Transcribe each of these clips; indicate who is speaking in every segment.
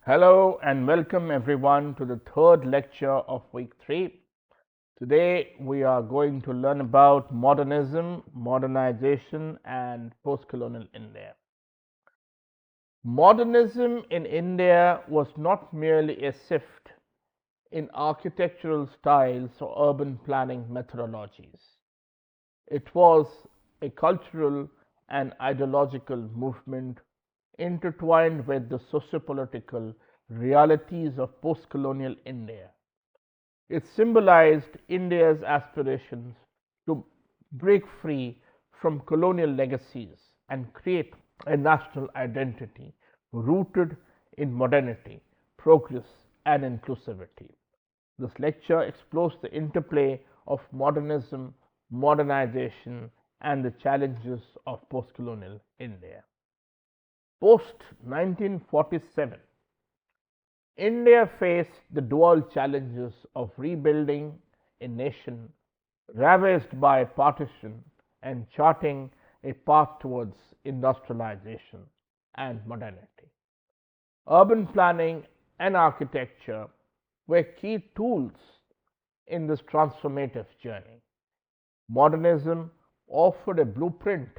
Speaker 1: Hello and welcome everyone to the third lecture of week 3. Today we are going to learn about modernism, modernization and post-colonial India. Modernism in India was not merely a shift in architectural styles or urban planning methodologies. It was a cultural and ideological movement intertwined with the sociopolitical realities of post-colonial India. It symbolized India's aspirations to break free from colonial legacies and create a national identity rooted in modernity, progress, and inclusivity. This lecture explores the interplay of modernism, modernization, and the challenges of post colonial India. Post 1947, India faced the dual challenges of rebuilding a nation ravaged by partition and charting a path towards industrialization and modernity. Urban planning and architecture were key tools in this transformative journey. Modernism offered a blueprint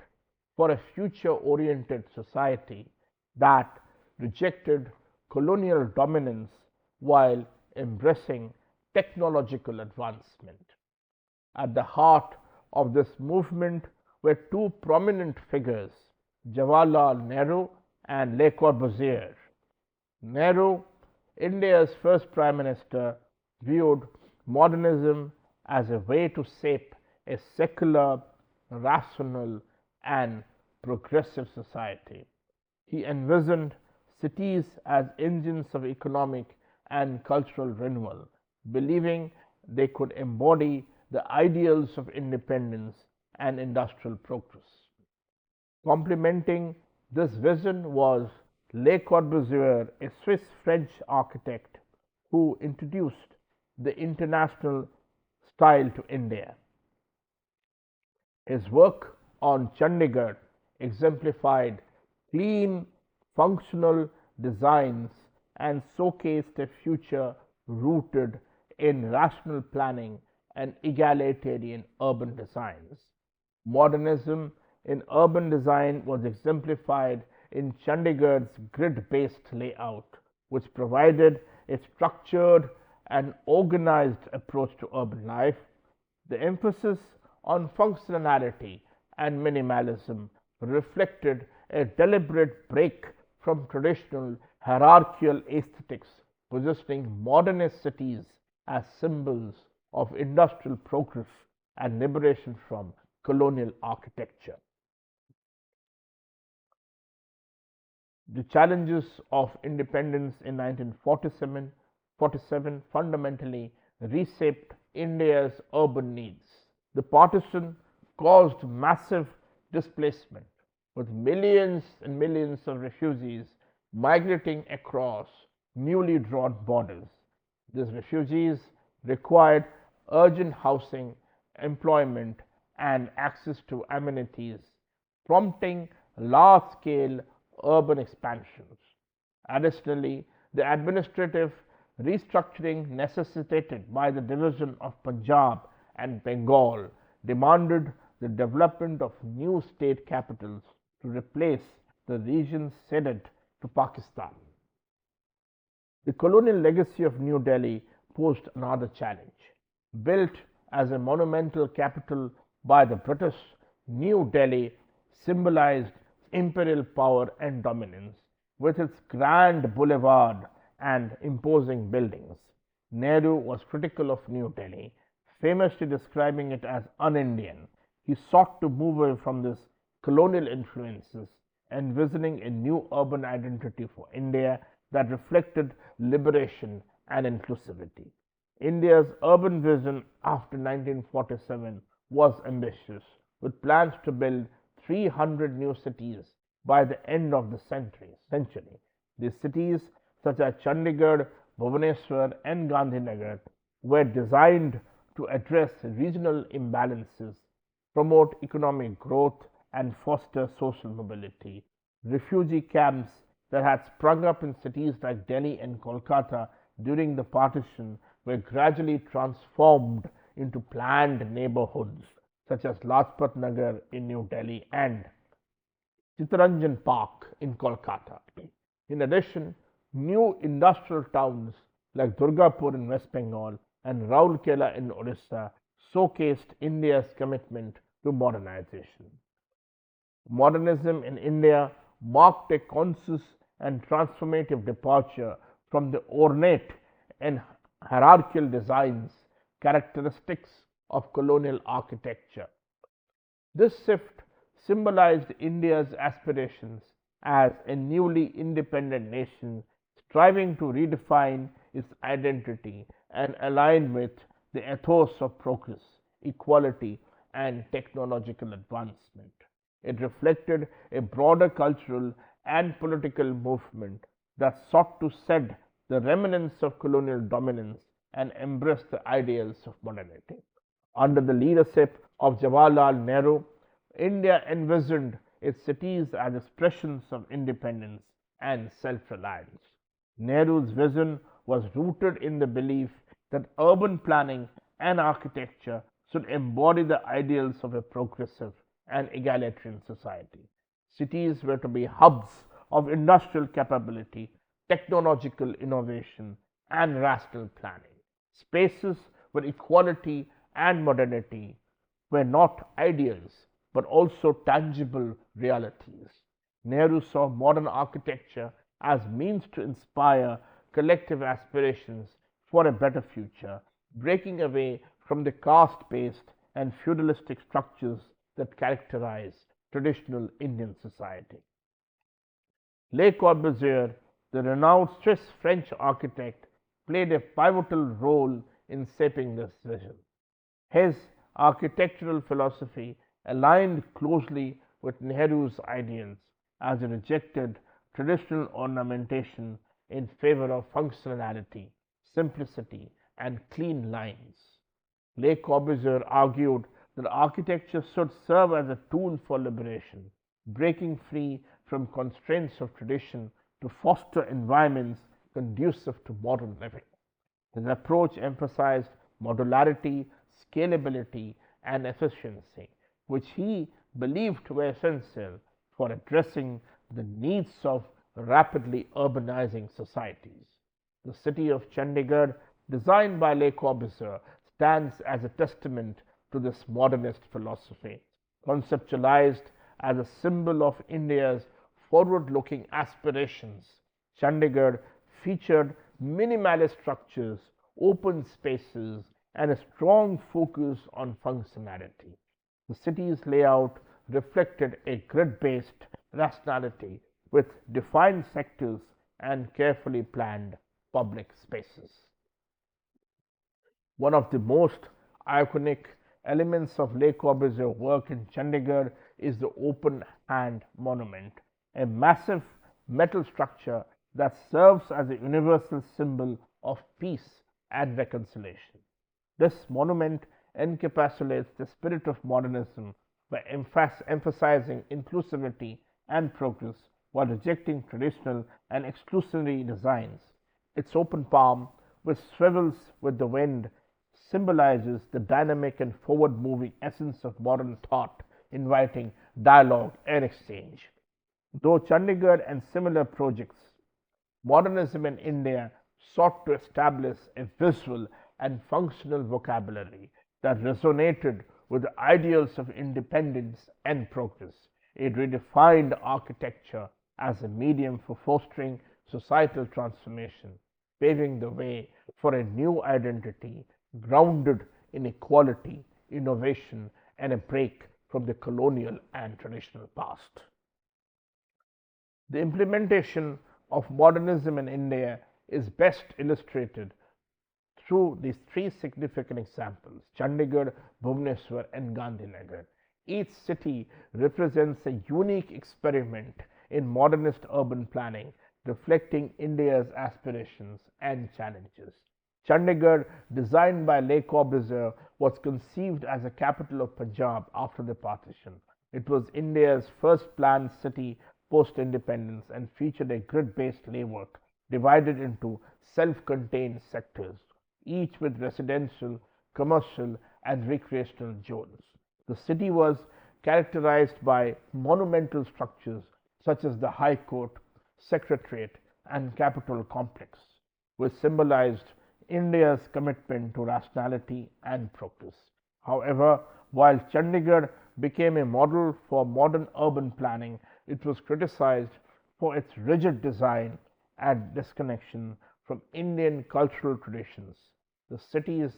Speaker 1: for a future oriented society that rejected colonial dominance while embracing technological advancement. At the heart of this movement were two prominent figures, Jawaharlal Nehru and Le Corbusier. Nehru, India's first Prime Minister, viewed modernism as a way to shape a secular, rational, and progressive society. He envisioned cities as engines of economic and cultural renewal, believing they could embody the ideals of independence and industrial progress. Complementing this vision was Le Corbusier, a Swiss French architect who introduced the international style to India. His work on Chandigarh exemplified clean, functional designs and showcased a future rooted in rational planning and egalitarian urban designs. Modernism in urban design was exemplified in Chandigarh's grid-based layout, which provided a structured and organized approach to urban life. The emphasis on functionality and minimalism reflected a deliberate break from traditional hierarchical aesthetics, positioning modernist cities as symbols of industrial progress and liberation from colonial architecture. The challenges of independence in 1947 fundamentally reshaped India's urban needs. The partition caused massive displacement, with millions and millions of refugees migrating across newly drawn borders. These refugees required urgent housing, employment, and access to amenities, prompting large scale urban expansions. Additionally, the administrative restructuring necessitated by the division of Punjab and Bengal demanded the development of new state capitals to replace the regions ceded to Pakistan. The colonial legacy of New Delhi posed another challenge. Built as a monumental capital by the British, New Delhi symbolized imperial power and dominance, with its grand boulevard and imposing buildings. Nehru was critical of New Delhi, famously describing it as un-Indian. He sought to move away from these colonial influences, envisioning a new urban identity for India that reflected liberation and inclusivity. India's urban vision after 1947 was ambitious, with plans to build 300 new cities by the end of the century. These cities, such as Chandigarh, Bhubaneswar, and Gandhinagar, were designed to address regional imbalances, promote economic growth, and foster social mobility. Refugee camps that had sprung up in cities like Delhi and Kolkata during the partition were gradually transformed into planned neighborhoods such as Lajpat Nagar in New Delhi and Chittaranjan Park in Kolkata. In addition, new industrial towns like Durgapur in West Bengal and Raurkela in Orissa showcased India's commitment to modernization. Modernism in India marked a conscious and transformative departure from the ornate and hierarchical designs characteristics of colonial architecture. This shift symbolized India's aspirations as a newly independent nation striving to redefine its identity and align with the ethos of progress, equality, and technological advancement. It reflected a broader cultural and political movement that sought to shed the remnants of colonial dominance and embrace the ideals of modernity. Under the leadership of Jawaharlal Nehru, India envisioned its cities as expressions of independence and self reliance. Nehru's vision was rooted in the belief that urban planning and architecture should embody the ideals of a progressive and egalitarian society. Cities were to be hubs of industrial capability, technological innovation, and rational planning. Spaces where equality and modernity were not ideals but also tangible realities. Nehru saw modern architecture as means to inspire collective aspirations for a better future, breaking away from the caste-based and feudalistic structures that characterize traditional Indian society. Le Corbusier, the renowned Swiss French architect, played a pivotal role in shaping this vision. His architectural philosophy aligned closely with Nehru's ideals as he rejected traditional ornamentation in favor of functionality, simplicity, and clean lines. Le Corbusier argued that architecture should serve as a tool for liberation, breaking free from constraints of tradition to foster environments conducive to modern living. His approach emphasized modularity, scalability, and efficiency, which he believed were essential for addressing the needs of rapidly urbanizing societies. The city of Chandigarh, designed by Le Corbusier, stands as a testament to this modernist philosophy. Conceptualized as a symbol of India's forward looking aspirations, Chandigarh featured minimalist structures, open spaces, and a strong focus on functionality. The city's layout reflected a grid based rationality with defined sectors and carefully planned public spaces. One of the most iconic elements of Le Corbusier's work in Chandigarh is the Open Hand Monument, a massive metal structure that serves as a universal symbol of peace and reconciliation. This monument encapsulates the spirit of modernism by emphasizing inclusivity and progress while rejecting traditional and exclusionary designs. Its open palm, which swivels with the wind, symbolizes the dynamic and forward moving essence of modern thought, inviting dialogue and exchange. Though Chandigarh and similar projects, modernism in India sought to establish a visual and functional vocabulary that resonated with the ideals of independence and progress. It redefined architecture as a medium for fostering societal transformation, paving the way for a new identity grounded in equality, innovation, and a break from the colonial and traditional past. The implementation of modernism in India is best illustrated through these three significant examples: Chandigarh, Bhubaneswar, and Gandhinagar. Each city represents a unique experiment in modernist urban planning, reflecting India's aspirations and challenges. Chandigarh, designed by Le Corbusier, was conceived as a capital of Punjab after the partition. It was India's first planned city post independence and featured a grid based layout divided into self contained sectors, each with residential, commercial, and recreational zones. The city was characterized by monumental structures such as the High Court, Secretariat, and Capitol complex, which symbolized India's commitment to rationality and progress. However, while Chandigarh became a model for modern urban planning, it was criticized for its rigid design and disconnection from Indian cultural traditions. The city's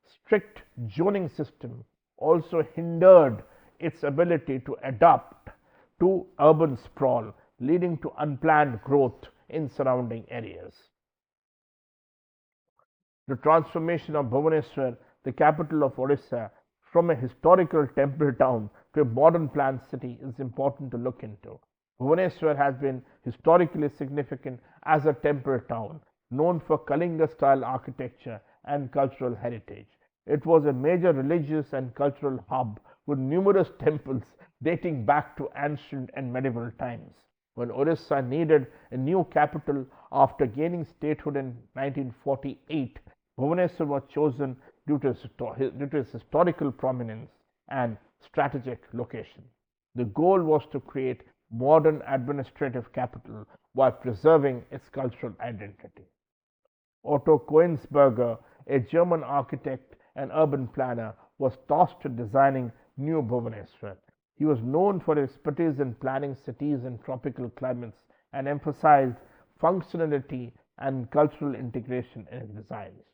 Speaker 1: strict zoning system also hindered its ability to adapt to urban sprawl, leading to unplanned growth in surrounding areas. The transformation of Bhubaneswar, the capital of Odisha, from a historical temple town to a modern planned city is important to look into. Bhubaneswar has been historically significant as a temple town, known for Kalinga style architecture and cultural heritage. It was a major religious and cultural hub with numerous temples dating back to ancient and medieval times. When Orissa needed a new capital after gaining statehood in 1948, Bhubaneswar was chosen due to its historical prominence and strategic location. The goal was to create modern administrative capital while preserving its cultural identity. Otto Koenigsberger, a German architect and urban planner, was tasked with designing New Bhubaneswar. He was known for his expertise in planning cities in tropical climates and emphasized functionality and cultural integration in his designs.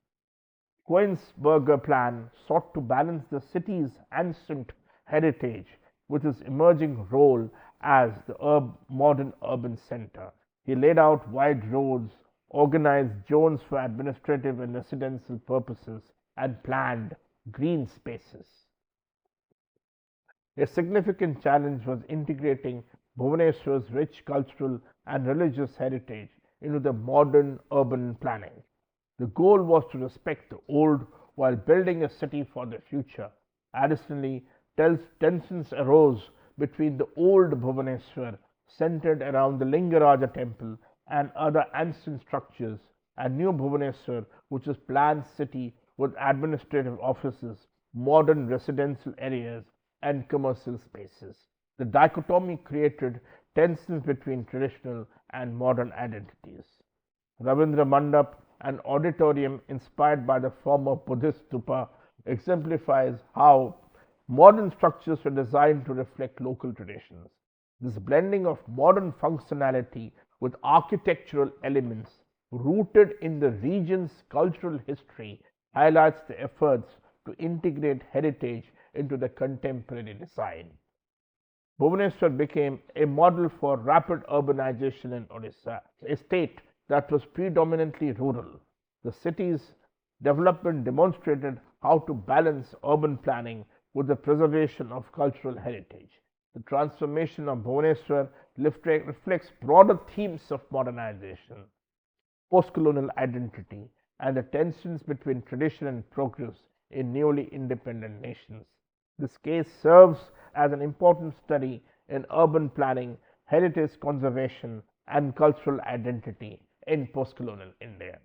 Speaker 1: Koenigsberger plan sought to balance the city's ancient heritage with its emerging role as the modern urban center. He laid out wide roads, organized zones for administrative and residential purposes, and planned green spaces. A significant challenge was integrating Bhubaneswar's rich cultural and religious heritage into the modern urban planning. The goal was to respect the old while building a city for the future. Additionally, tensions arose between the old Bhubaneswar, centered around the Lingaraja temple and other ancient structures, and new Bhubaneswar, which is planned city with administrative offices, modern residential areas, and commercial spaces. The dichotomy created tensions between traditional and modern identities. Ravindra Mandap, an auditorium inspired by the former Buddhist stupa, exemplifies how modern structures were designed to reflect local traditions. This blending of modern functionality with architectural elements rooted in the region's cultural history highlights the efforts to integrate heritage into the contemporary design. Bhubaneswar became a model for rapid urbanization in Odisha, a state that was predominantly rural. The city's development demonstrated how to balance urban planning with the preservation of cultural heritage. The transformation of Bhubaneswar reflects broader themes of modernization, post-colonial identity, and the tensions between tradition and progress in newly independent nations. This case serves as an important study in urban planning, heritage conservation, and cultural identity in post-colonial India.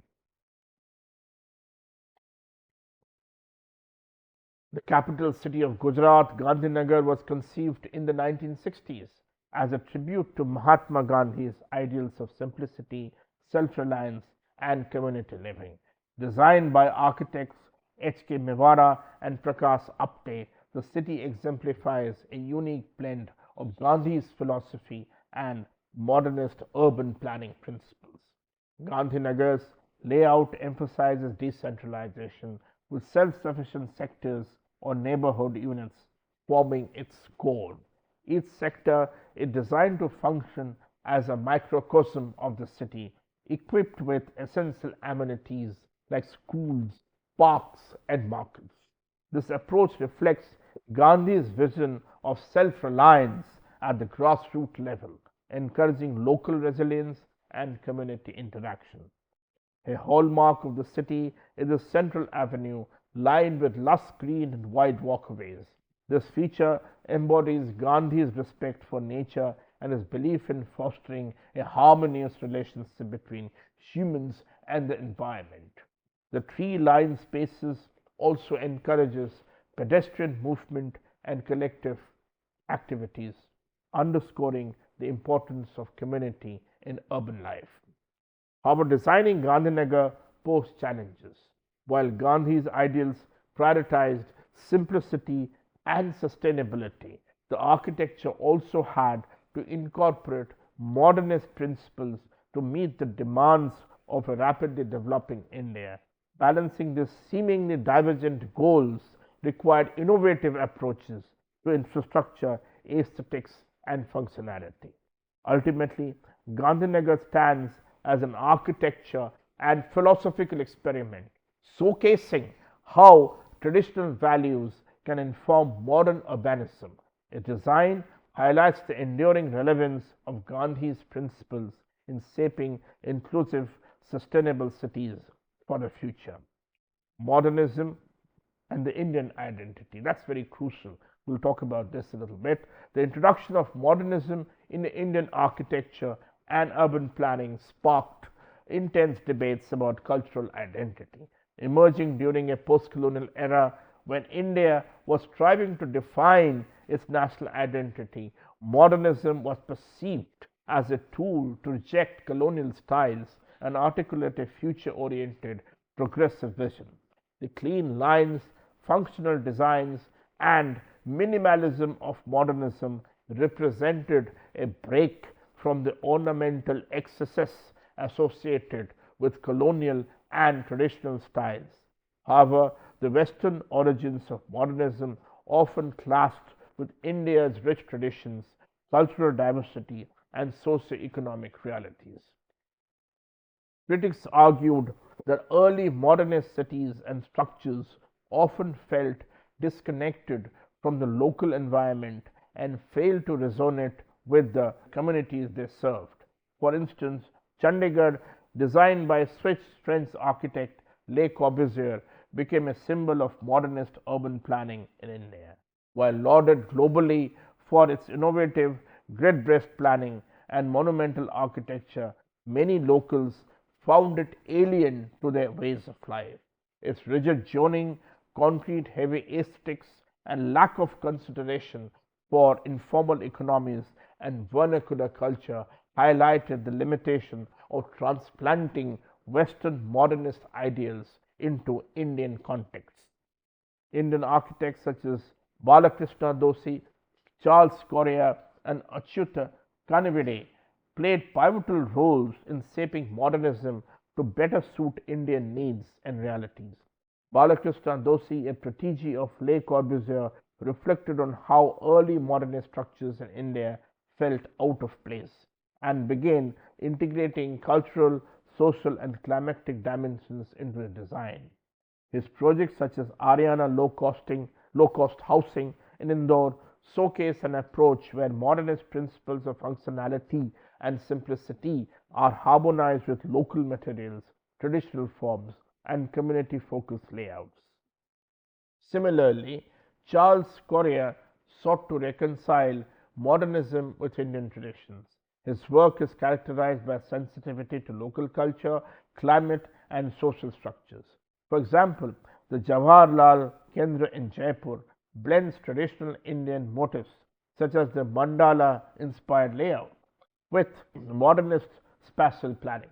Speaker 1: The capital city of Gujarat, Gandhinagar, was conceived in the 1960s as a tribute to Mahatma Gandhi's ideals of simplicity, self-reliance, and community living. Designed by architects H.K. Mewara and Prakash Apte, the city exemplifies a unique blend of Gandhi's philosophy and modernist urban planning principles. Gandhinagar's layout emphasizes decentralization, with self-sufficient sectors or neighborhood units forming its core. Each sector is designed to function as a microcosm of the city, equipped with essential amenities like schools, parks, and markets. This approach reflects Gandhi's vision of self-reliance at the grassroots level, encouraging local resilience and community interaction. A hallmark of the city is the central avenue lined with lush green and wide walkways. This feature embodies Gandhi's respect for nature and his belief in fostering a harmonious relationship between humans and the environment. The tree-lined spaces also encourages pedestrian movement and collective activities, underscoring the importance of community in urban life. However, designing Gandhinagar posed challenges. While Gandhi's ideals prioritized simplicity and sustainability, the architecture also had to incorporate modernist principles to meet the demands of a rapidly developing India. Balancing these seemingly divergent goals required innovative approaches to infrastructure, aesthetics, and functionality. Ultimately, Gandhinagar stands as an architecture and philosophical experiment, showcasing how traditional values can inform modern urbanism. Its design highlights the enduring relevance of Gandhi's principles in shaping inclusive, sustainable cities for the future. Modernism and the Indian identity. That's very crucial. We'll talk about this a little bit. The introduction of modernism in the Indian architecture and urban planning sparked intense debates about cultural identity, emerging during a post colonial era when India was striving to define its national identity. Modernism was perceived as a tool to reject colonial styles and articulate a future oriented, progressive vision. The clean lines, functional designs, and minimalism of modernism represented a break from the ornamental excesses associated with colonial and traditional styles. However, the Western origins of modernism often clashed with India's rich traditions, cultural diversity, and socio-economic realities. Critics argued that early modernist cities and structures often felt disconnected from the local environment and failed to resonate with the communities they served. For instance, Chandigarh, designed by Swiss French architect Le Corbusier, became a symbol of modernist urban planning in India. While lauded globally for its innovative grid based planning and monumental architecture, many locals found it alien to their ways of life. Its rigid zoning, concrete heavy aesthetics, and lack of consideration for informal economies and vernacular culture highlighted the limitation of transplanting Western modernist ideals into Indian contexts. Indian architects such as Balakrishna Doshi, Charles Correa, and Achyuta Kanivide played pivotal roles in shaping modernism to better suit Indian needs and realities. Balakrishna Doshi, a protege of Le Corbusier, reflected on how early modernist structures in India felt out of place and began integrating cultural, social, and climatic dimensions into his design. His projects such as Ariana low cost housing in Indore showcase an approach where modernist principles of functionality and simplicity are harmonized with local materials, traditional forms, and community focused layouts. Similarly, Charles Correa sought to reconcile modernism with Indian traditions. His work is characterized by sensitivity to local culture, climate, and social structures. For example, the Jawaharlal Kendra in Jaipur blends traditional Indian motifs such as the mandala inspired layout with modernist spatial planning.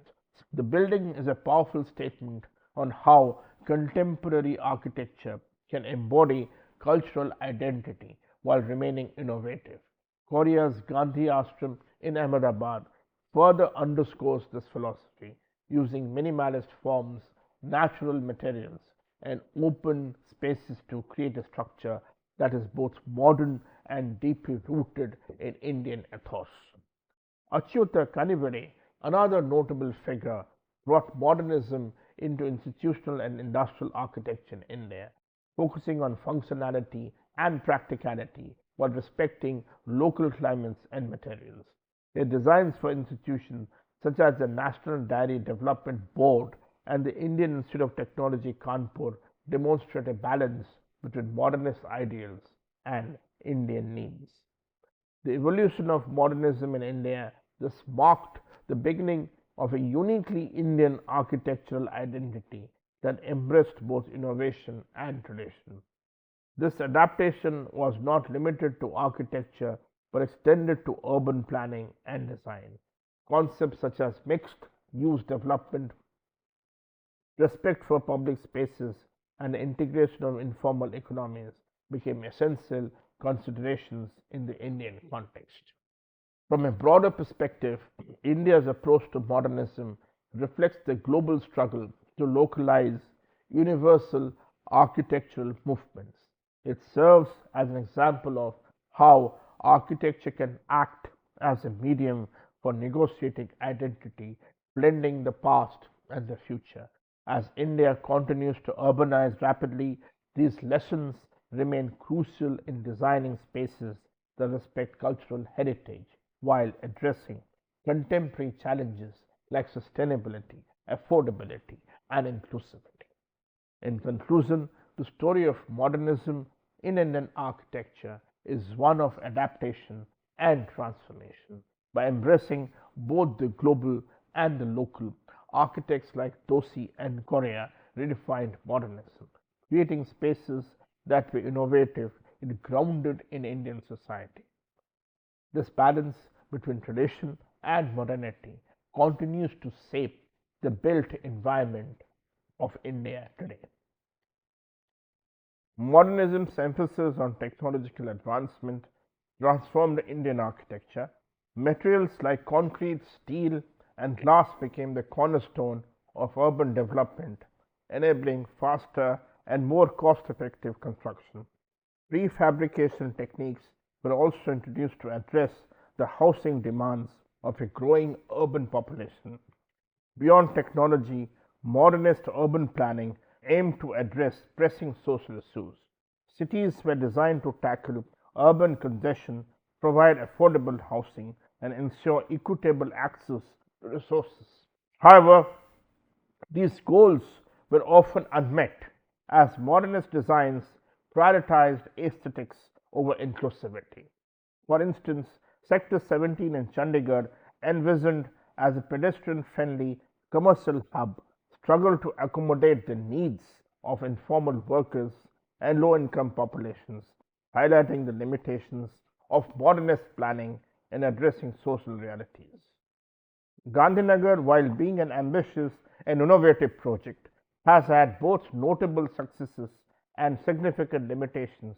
Speaker 1: The building is a powerful statement on how contemporary architecture can embody cultural identity while remaining innovative. Korea's Gandhi Ashram in Ahmedabad further underscores this philosophy, using minimalist forms, natural materials, and open spaces to create a structure that is both modern and deeply rooted in Indian ethos. Achyuta Kanivade, another notable figure, brought modernism into institutional and industrial architecture in India, focusing on functionality and practicality while respecting local climates and materials. Their designs for institutions such as the National Dairy Development Board and the Indian Institute of Technology Kanpur demonstrate a balance between modernist ideals and Indian needs. The evolution of modernism in India thus marked the beginning of a uniquely Indian architectural identity that embraced both innovation and tradition. This adaptation was not limited to architecture but extended to urban planning and design. Concepts such as mixed use development, respect for public spaces, and the integration of informal economies became essential considerations in the Indian context. From a broader perspective, India's approach to modernism reflects the global struggle to localize universal architectural movements. It serves as an example of how architecture can act as a medium for negotiating identity, blending the past and the future. As India continues to urbanize rapidly, these lessons remain crucial in designing spaces that respect cultural heritage while addressing contemporary challenges like sustainability, affordability, and inclusivity. In conclusion, the story of modernism in Indian architecture is one of adaptation and transformation. By embracing both the global and the local, architects like Tosi and Correa redefined modernism, creating spaces that were innovative and grounded in Indian society. This balance between tradition and modernity continues to shape the built environment of India today. Modernism's emphasis on technological advancement transformed Indian architecture. Materials like concrete, steel, and glass became the cornerstone of urban development, enabling faster and more cost effective construction. Prefabrication techniques were also introduced to address the housing demands of a growing urban population. Beyond technology, modernist urban planning aimed to address pressing social issues. Cities were designed to tackle urban congestion, provide affordable housing, and ensure equitable access to resources. However, these goals were often unmet as modernist designs prioritized aesthetics over inclusivity. For instance, Sector 17 in Chandigarh, envisioned as a pedestrian friendly commercial hub, struggled to accommodate the needs of informal workers and low income populations, highlighting the limitations of modernist planning in addressing social realities. Gandhinagar, while being an ambitious and innovative project, has had both notable successes and significant limitations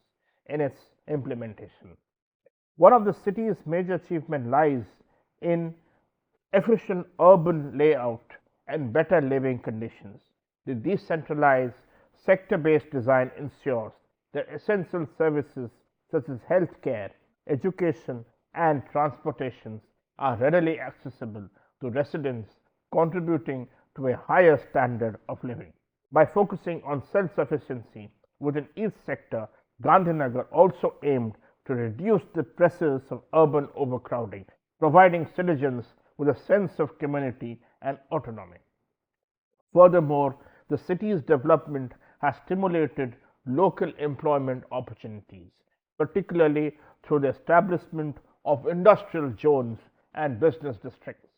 Speaker 1: in its implementation. One of the city's major achievements lies in efficient urban layout and better living conditions. The decentralized, sector based design ensures that essential services such as healthcare, education, and transportation are readily accessible to residents, contributing to a higher standard of living. By focusing on self sufficiency within each sector, Gandhinagar also aimed to reduce the pressures of urban overcrowding, providing citizens with a sense of community and autonomy. Furthermore, the city's development has stimulated local employment opportunities, particularly through the establishment of industrial zones and business districts.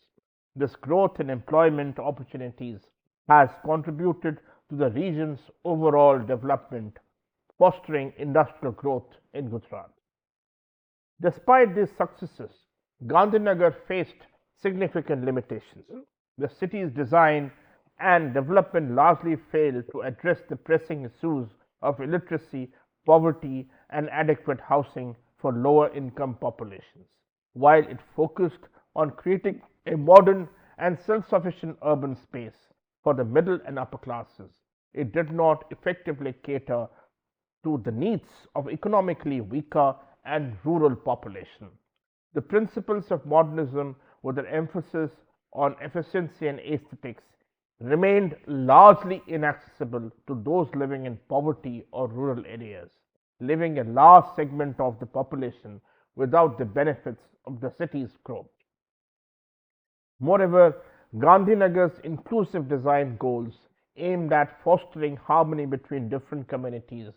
Speaker 1: This growth in employment opportunities has contributed to the region's overall development, fostering industrial growth in Gujarat. Despite these successes, Gandhinagar faced significant limitations. The city's design and development largely failed to address the pressing issues of illiteracy, poverty, and adequate housing for lower income populations. While it focused on creating a modern and self sufficient urban space for the middle and upper classes, it did not effectively cater to the needs of economically weaker and rural population. The principles of modernism, with an emphasis on efficiency and aesthetics, remained largely inaccessible to those living in poverty or rural areas, leaving a large segment of the population without the benefits of the city's growth. Moreover, Gandhinagar's inclusive design goals, aimed at fostering harmony between different communities,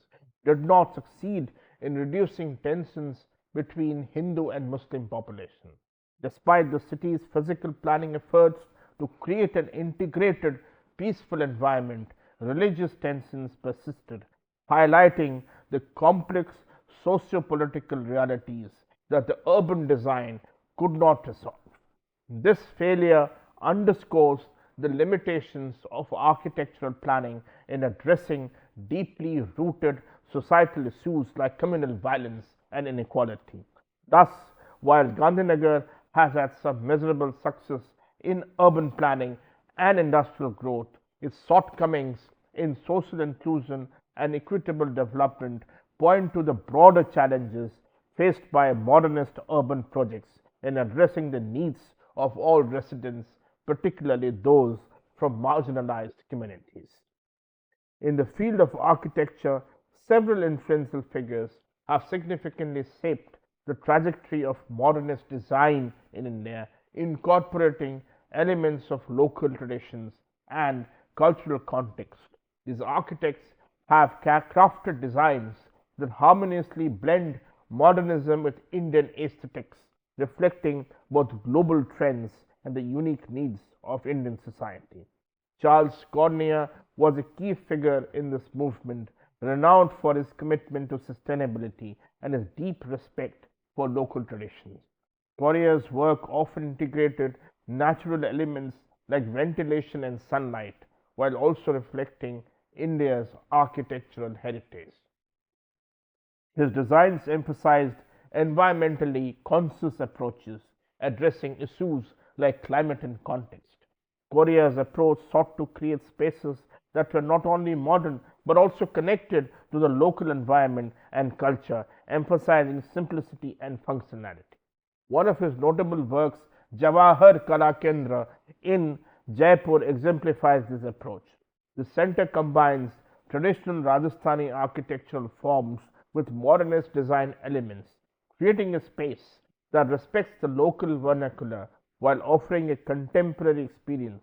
Speaker 1: did not succeed in reducing tensions between Hindu and Muslim population. Despite the city's physical planning efforts to create an integrated, peaceful environment, religious tensions persisted, highlighting the complex socio-political realities that the urban design could not resolve. This failure underscores the limitations of architectural planning in addressing deeply rooted societal issues like communal violence and inequality. Thus, while Gandhinagar has had some measurable success in urban planning and industrial growth, its shortcomings in social inclusion and equitable development point to the broader challenges faced by modernist urban projects in addressing the needs of all residents, particularly those from marginalized communities. In the field of architecture, several influential figures have significantly shaped the trajectory of modernist design in India, incorporating elements of local traditions and cultural context. These architects have crafted designs that harmoniously blend modernism with Indian aesthetics, reflecting both global trends and the unique needs of Indian society. Charles Cornier was a key figure in this movement, renowned for his commitment to sustainability and his deep respect for local traditions. Cornier's work often integrated natural elements like ventilation and sunlight, while also reflecting India's architectural heritage. His designs emphasized environmentally conscious approaches, addressing issues like climate and context. Korea's approach sought to create spaces that were not only modern but also connected to the local environment and culture, emphasizing simplicity and functionality. One of his notable works, Jawahar Kala Kendra in Jaipur, exemplifies this approach. The center combines traditional Rajasthani architectural forms with modernist design elements, creating a space that respects the local vernacular while offering a contemporary experience.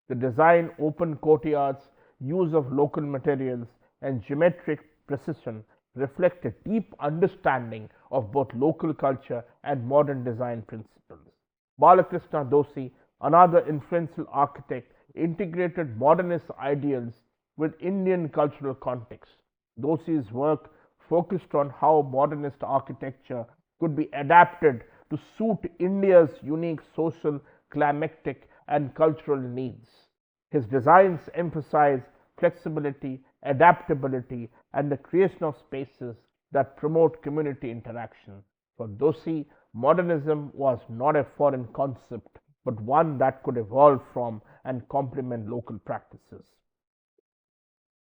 Speaker 1: The design, open courtyards, use of local materials, and geometric precision reflect a deep understanding of both local culture and modern design principles. Balakrishna Doshi, another influential architect, integrated modernist ideals with Indian cultural context. Doshi's work focused on how modernist architecture could be adapted to suit India's unique social, climatic, and cultural needs. His designs emphasize flexibility, adaptability, and the creation of spaces that promote community interaction. For Doshi, modernism was not a foreign concept, but one that could evolve from and complement local practices.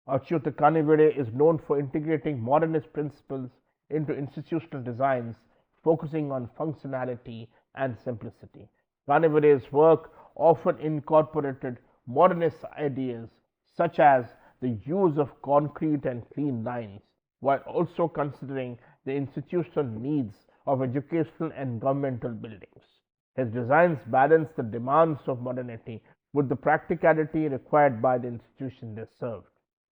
Speaker 1: Achyuta Kanivide is known for integrating modernist principles into institutional designs, focusing on functionality and simplicity. Kanivide's work often incorporated modernist ideas such as the use of concrete and clean lines, while also considering the institutional needs of educational and governmental buildings. His designs balance the demands of modernity with the practicality required by the institution they served.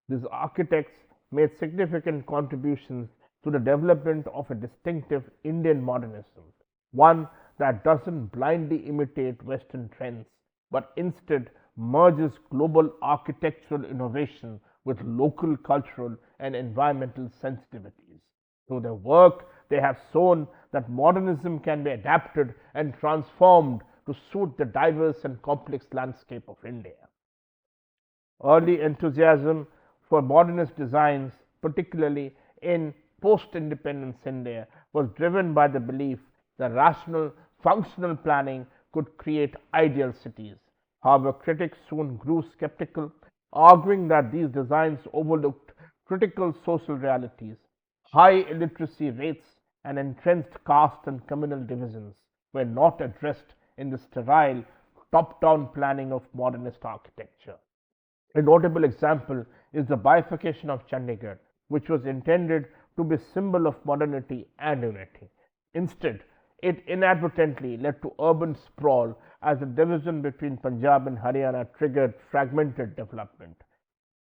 Speaker 1: These architects made significant contributions to the development of a distinctive Indian modernism, one that doesn't blindly imitate Western trends, but instead merges global architectural innovation with local cultural and environmental sensitivities. Through their work, they have shown that modernism can be adapted and transformed to suit the diverse and complex landscape of India. Early enthusiasm for modernist designs, particularly in post independence India, was driven by the belief that rational, functional planning could create ideal cities. However, critics soon grew skeptical, arguing that these designs overlooked critical social realities. High illiteracy rates and entrenched caste and communal divisions were not addressed in the sterile, top down planning of modernist architecture. A notable example is the bifurcation of Chandigarh, which was intended to be a symbol of modernity and unity. Instead, it inadvertently led to urban sprawl as the division between Punjab and Haryana triggered fragmented development.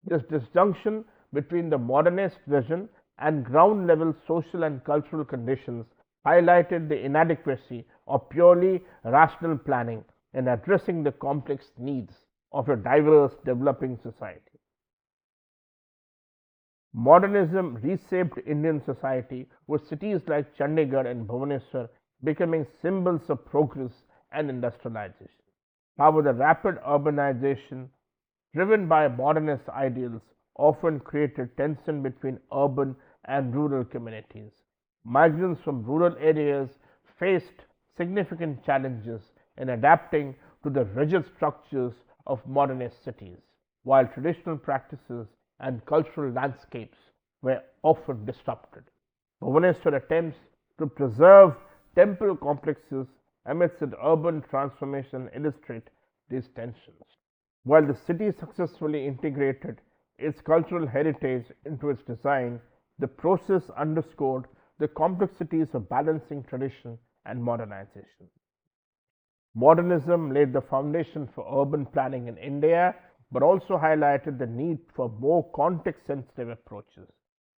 Speaker 1: This disjunction between the modernist vision and ground level social and cultural conditions highlighted the inadequacy of purely rational planning in addressing the complex needs of a diverse developing society. Modernism reshaped Indian society, with cities like Chandigarh and Bhubaneswar becoming symbols of progress and industrialization. However, the rapid urbanization, driven by modernist ideals, often created tension between urban and rural communities. Migrants from rural areas faced significant challenges in adapting to the rigid structures of modernist cities, while traditional practices and cultural landscapes were often disrupted. Bhubaneswar attempts to preserve temple complexes amidst an urban transformation illustrate these tensions. While the city successfully integrated its cultural heritage into its design, the process underscored the complexities of balancing tradition and modernization. Modernism laid the foundation for urban planning in India, but also highlighted the need for more context sensitive approaches.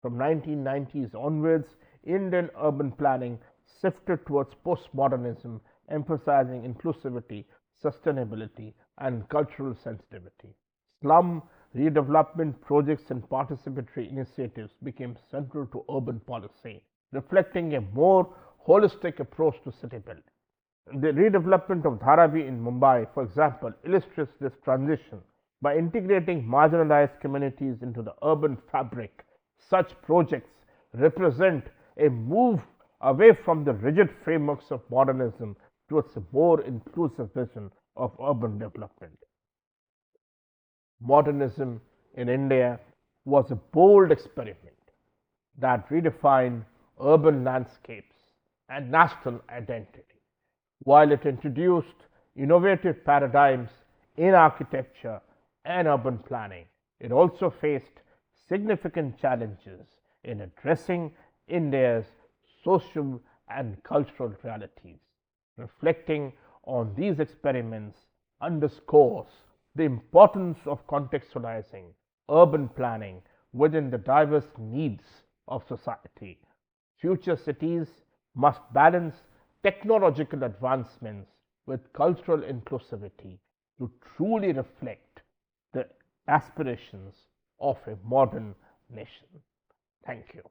Speaker 1: From 1990s onwards, Indian urban planning shifted towards postmodernism, emphasizing inclusivity, sustainability, and cultural sensitivity. Slum redevelopment projects and participatory initiatives became central to urban policy, reflecting a more holistic approach to city building. The redevelopment of Dharavi in Mumbai, for example, illustrates this transition by integrating marginalized communities into the urban fabric. Such projects represent a move away from the rigid frameworks of modernism towards a more inclusive vision of urban development. Modernism in India was a bold experiment that redefined urban landscapes and national identity. While it introduced innovative paradigms in architecture and urban planning, it also faced significant challenges in addressing India's social and cultural realities. Reflecting on these experiments underscores the importance of contextualizing urban planning within the diverse needs of society. Future cities must balance technological advancements with cultural inclusivity to truly reflect the aspirations of a modern nation. Thank you.